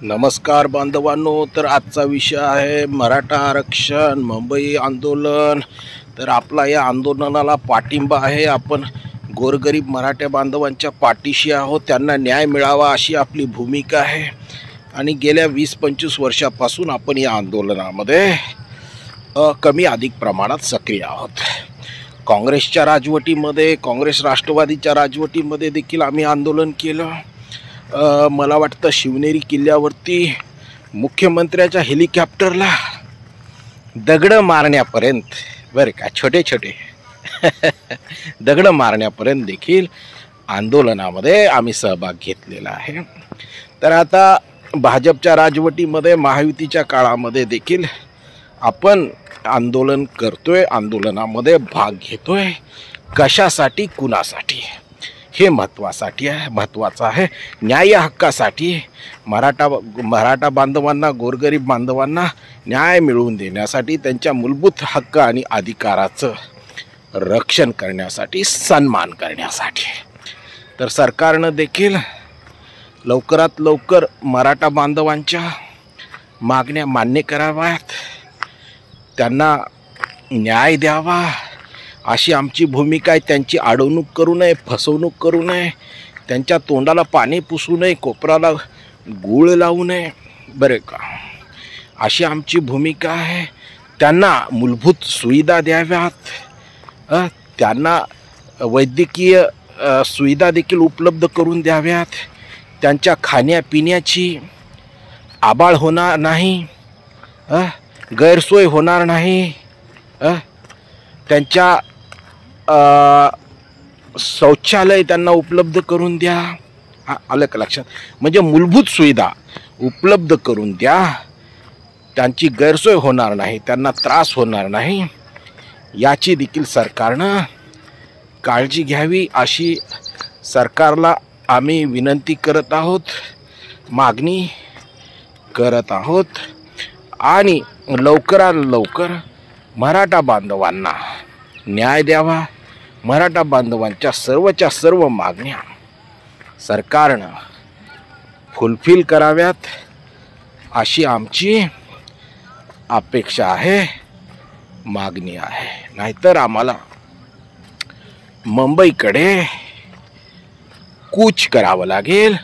नमस्कार बांधवांनो, तर आजचा विषय आहे मराठा आरक्षण मुंबई आंदोलन। तर आपला या आंदोलनाला पाठिंबा आहे। आपण गोरगरीब मराठा बांधवांच्या पाठीशी आहोत, त्यांना न्याय मिळावा अशी आपली भूमिका आहे। आणि गेल्या 20-25 वर्षापासून आपण या आंदोलनामध्ये कमी अधिक प्रमाणात सक्रिय आहोत। काँग्रेसच्या राजवटीमध्ये, काँग्रेस राष्ट्रवादीच्या राजवटीमध्ये देखील आम्ही आंदोलन केलं। मला वाटतं शिवनेरी किल्ल्यावरती मुख्यमंत्र्याच्या हेलिकॉप्टरला दगड मारण्यापर्यंत, बरं का, छोटे छोटे दगड मारण्यापर्यंत देखील आंदोलनामध्ये आम्ही सहभाग घेतलेला आहे। तर आता भाजपच्या राजवटीमध्ये, महायुतीच्या काळामध्ये देखील आपण आंदोलन करतोय, आंदोलनामध्ये भाग घेतोय। कशासाठी, कुणासाठी, हे महत्त्वाचं आहे। न्याय हक्कासाठी, मराठा बांधवांना, गोरगरीब बांधवांना न्याय मिळवून देण्यासाठी, त्यांच्या मूलभूत हक्क आणि अधिकाराचं रक्षण करण्यासाठी, सन्मान करण्यासाठी। तर सरकारनं देखील लवकरात लवकर मराठा बांधवांच्या मागण्या मान्य कराव्यात, त्यांना न्याय द्यावा अशी आमची भूमिका आहे। त्यांची अडवणूक करू नये, फसवणूक करू नये, त्यांच्या तोंडाला पाणी पुसू नये, कोपराला गूळ लावू नये, बरे का, अशी आमची भूमिका आहे। त्यांना मूलभूत सुविधा द्याव्यात, त्यांना वैद्यकीय सुविधा देखील उपलब्ध करून द्याव्यात, त्यांच्या खाण्यापिण्याची आबाळ होणार नाही, गैरसोय होणार नाही, त्यांच्या शौचालय त्यांना उपलब्ध करून द्या। आलं का लक्षात? म्हणजे मूलभूत सुविधा उपलब्ध करून द्या, त्यांची गैरसोय होणार नाही, त्यांना त्रास होणार नाही, याची देखील सरकारनं काळजी घ्यावी अशी सरकारला आम्ही विनंती करत आहोत, मागणी करत आहोत। आणि लवकरात लवकर मराठा बांधवांना न्याय द्यावा, मराठा बांधवांच्या सर्वच्या सर्व मागण्या सरकारनं फुलफिल कराव्यात अशी आमची अपेक्षा आहे, मागणी आहे। नाहीतर आम्हाला मुंबईकडे कूच करावं लागेल।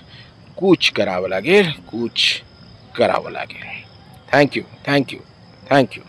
थँक्यू।